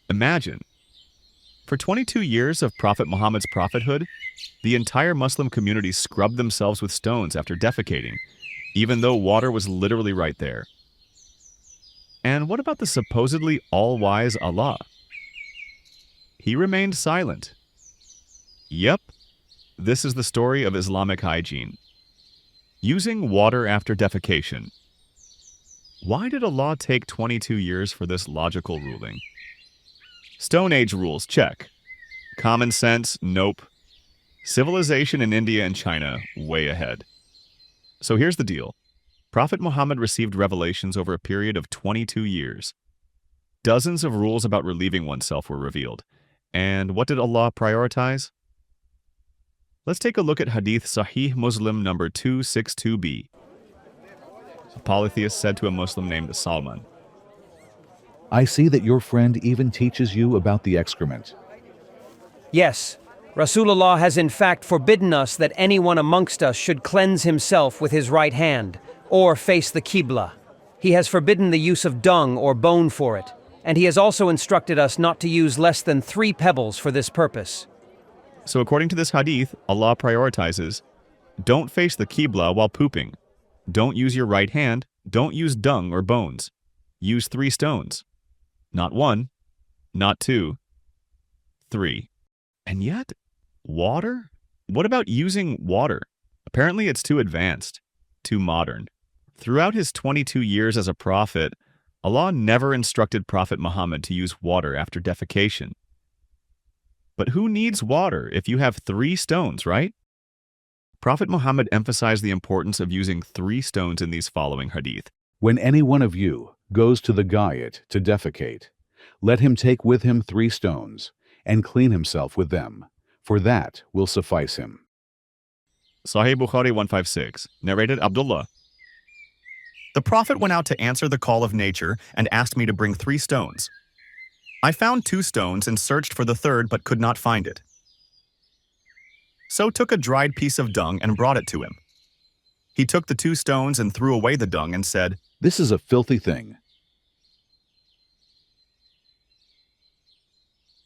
Imagine, for 22 years of Prophet Muhammad's prophethood, the entire Muslim community scrubbed themselves with stones after defecating, even though water was literally right there. And what about the supposedly all-wise Allah? He remained silent. Yep, this is the story of Islamic hygiene. Using water after defecation. Why did Allah take 22 years for this logical ruling? Stone Age rules, check. Common sense, nope. Civilization in India and China, way ahead. So here's the deal. Prophet Muhammad received revelations over a period of 22 years. Dozens of rules about relieving oneself were revealed. And what did Allah prioritize? Let's take a look at Hadith Sahih Muslim number 262b. A polytheist said to a Muslim named Salman, I see that your friend even teaches you about the excrement. Yes, Rasulullah has in fact forbidden us that anyone amongst us should cleanse himself with his right hand, or face the Qibla. He has forbidden the use of dung or bone for it, and he has also instructed us not to use less than 3 pebbles for this purpose. So according to this hadith, Allah prioritizes, don't face the Qibla while pooping. Don't use your right hand. Don't use dung or bones. Use 3 stones. Not 1, not 2, 3. And yet, water? What about using water? Apparently it's too advanced, too modern. Throughout his 22 years as a prophet, Allah never instructed Prophet Muhammad to use water after defecation. But who needs water if you have 3 stones, right? Prophet Muhammad emphasized the importance of using 3 stones in these following hadith. When any one of you goes to the Gha'it to defecate, let him take with him 3 stones and clean himself with them, for that will suffice him. Sahih Bukhari 156, narrated Abdullah. The Prophet went out to answer the call of nature and asked me to bring 3 stones. I found 2 stones and searched for the third but could not find it. So took a dried piece of dung and brought it to him. He took the 2 stones and threw away the dung and said, This is a filthy thing.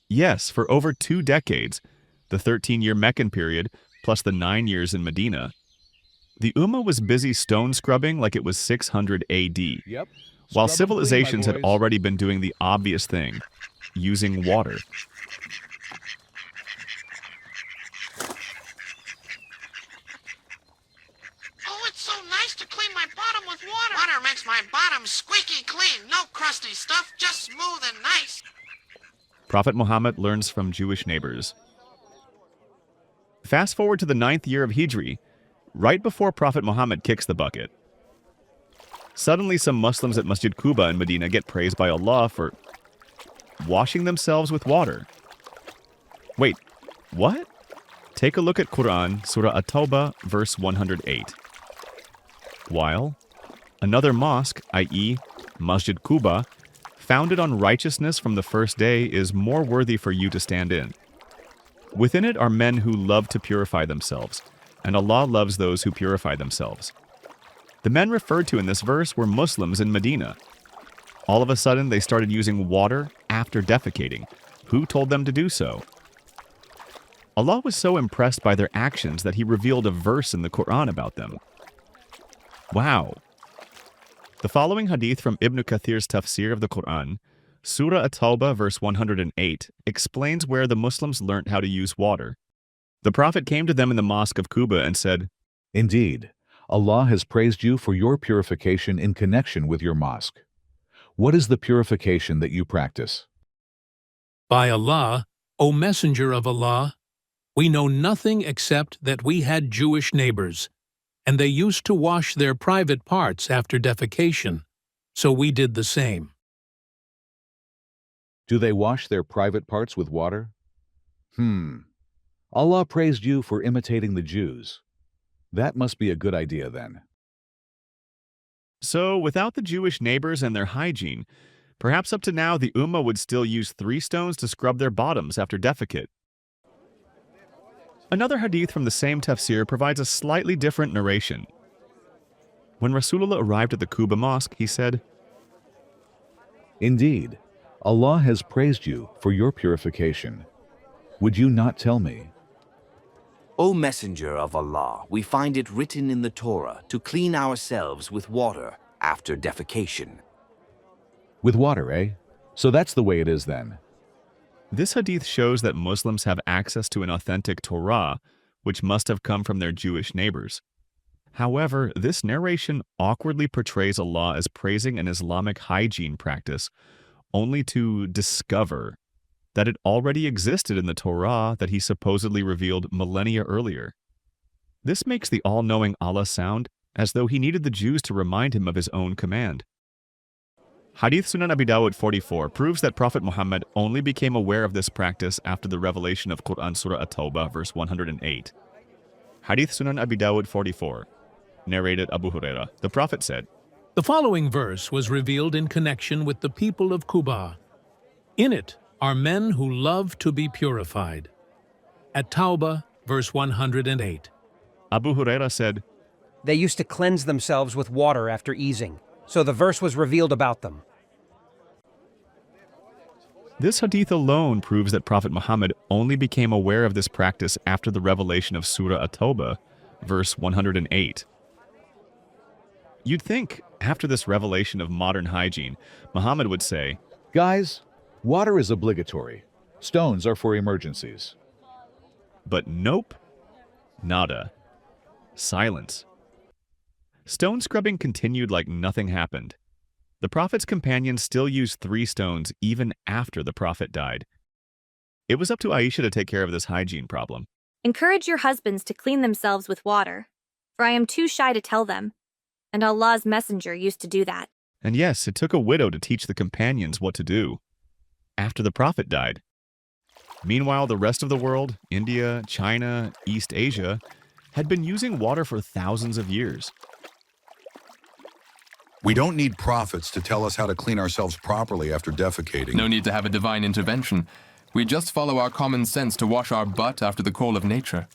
Yes, for over 2 decades, the 13-year Meccan period plus the 9 years in Medina, the Ummah was busy stone scrubbing like it was 600 AD, Yep. while Scrub 'em civilizations clean, my had boys. already been doing the obvious thing, using water. Oh, it's so nice to clean my bottom with water. Water makes my bottom squeaky clean. No crusty stuff, just smooth and nice. Prophet Muhammad learns from Jewish neighbors. Fast forward to the 9th year of Hijri, right before Prophet Muhammad kicks the bucket. Suddenly, some Muslims at Masjid Quba in Medina get praised by Allah for washing themselves with water. Wait, what? Take a look at Quran, Surah At-Tawbah, verse 108. While another mosque, i.e., Masjid Quba, founded on righteousness from the first day, is more worthy for you to stand in. Within it are men who love to purify themselves, and Allah loves those who purify themselves. The men referred to in this verse were Muslims in Medina. All of a sudden, they started using water after defecating. Who told them to do so? Allah was so impressed by their actions that He revealed a verse in the Quran about them. Wow! The following hadith from Ibn Kathir's tafsir of the Quran, Surah At-Tawbah, verse 108, explains where the Muslims learnt how to use water. The Prophet came to them in the mosque of Quba and said, Indeed, Allah has praised you for your purification in connection with your mosque. What is the purification that you practice? By Allah, O Messenger of Allah, we know nothing except that we had Jewish neighbors, and they used to wash their private parts after defecation, so we did the same. Do they wash their private parts with water? Allah praised you for imitating the Jews. That must be a good idea then. So, without the Jewish neighbors and their hygiene, perhaps up to now the Ummah would still use 3 stones to scrub their bottoms after defecate. Another hadith from the same tafsir provides a slightly different narration. When Rasulullah arrived at the Quba mosque, he said, Indeed, Allah has praised you for your purification. Would you not tell me? O Messenger of Allah, we find it written in the Torah to clean ourselves with water after defecation. With water, eh? So that's the way it is then. This hadith shows that Muslims have access to an authentic Torah, which must have come from their Jewish neighbors. However, this narration awkwardly portrays Allah as praising an Islamic hygiene practice, only to discover that it already existed in the Torah that he supposedly revealed millennia earlier. This makes the all-knowing Allah sound as though he needed the Jews to remind him of his own command. Hadith Sunan Abi Dawud 44 proves that Prophet Muhammad only became aware of this practice after the revelation of Quran Surah At-Tawbah, verse 108. Hadith Sunan Abi Dawud 44, narrated Abu Huraira. The Prophet said, The following verse was revealed in connection with the people of Quba. In it are men who love to be purified. At Tawbah, verse 108. Abu Huraira said, They used to cleanse themselves with water after easing, so the verse was revealed about them. This hadith alone proves that Prophet Muhammad only became aware of this practice after the revelation of Surah At-Tawbah, verse 108. You'd think, after this revelation of modern hygiene, Muhammad would say, Guys, water is obligatory. Stones are for emergencies. but nope, nada. Silence. Stone scrubbing continued like nothing happened. The Prophet's companions still used 3 stones even after the Prophet died. It was up to Aisha to take care of this hygiene problem. Encourage your husbands to clean themselves with water, for I am too shy to tell them, and Allah's messenger used to do that. And yes, it took a widow to teach the companions what to do after the Prophet died. Meanwhile, the rest of the world, India, China, East Asia, had been using water for thousands of years. We don't need prophets to tell us how to clean ourselves properly after defecating. No need to have a divine intervention. We just follow our common sense to wash our butt after the call of nature.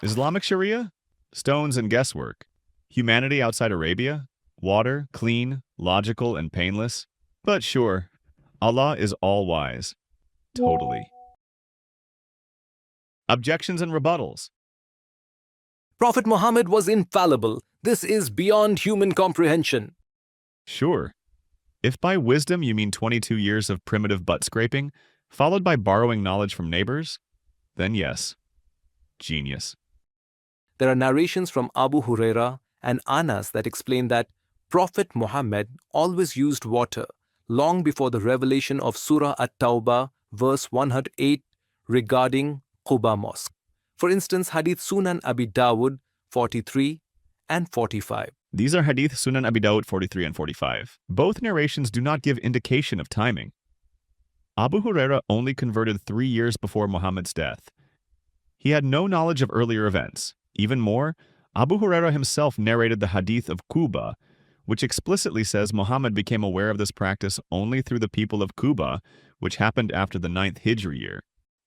Islamic Sharia? Stones and guesswork. Humanity outside Arabia? Water, clean, logical, and painless. But sure, Allah is all-wise. Totally. Objections and rebuttals. Prophet Muhammad was infallible. This is beyond human comprehension. Sure. If by wisdom you mean 22 years of primitive butt scraping, followed by borrowing knowledge from neighbors, then yes. Genius. There are narrations from Abu Huraira and Anas that explain that Prophet Muhammad always used water long before the revelation of Surah At-Tawbah, verse 108, regarding Quba Mosque. For instance, Hadith Sunan Abi Dawud 43 and 45. These are Hadith Sunan Abi Dawud 43 and 45. Both narrations do not give indication of timing. Abu Huraira only converted 3 years before Muhammad's death. He had no knowledge of earlier events. Even more, Abu Huraira himself narrated the Hadith of Quba, which explicitly says Muhammad became aware of this practice only through the people of Quba, which happened after the 9th Hijri year.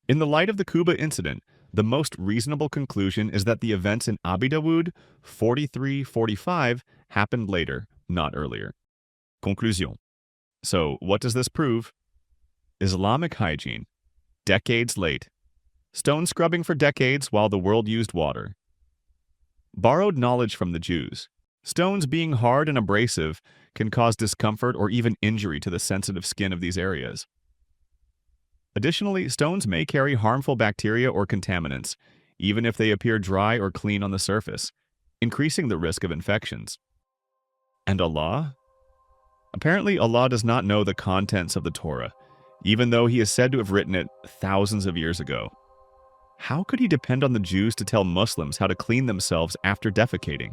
In the light of the Quba incident, the most reasonable conclusion is that the events in Abi Dawud 43-45 happened later, not earlier. Conclusion. So, what does this prove? Islamic hygiene. Decades late. Stone scrubbing for decades while the world used water. Borrowed knowledge from the Jews. Stones being hard and abrasive can cause discomfort or even injury to the sensitive skin of these areas. Additionally, stones may carry harmful bacteria or contaminants, even if they appear dry or clean on the surface, increasing the risk of infections. And Allah? Apparently, Allah does not know the contents of the Torah, even though He is said to have written it thousands of years ago. How could He depend on the Jews to tell Muslims how to clean themselves after defecating?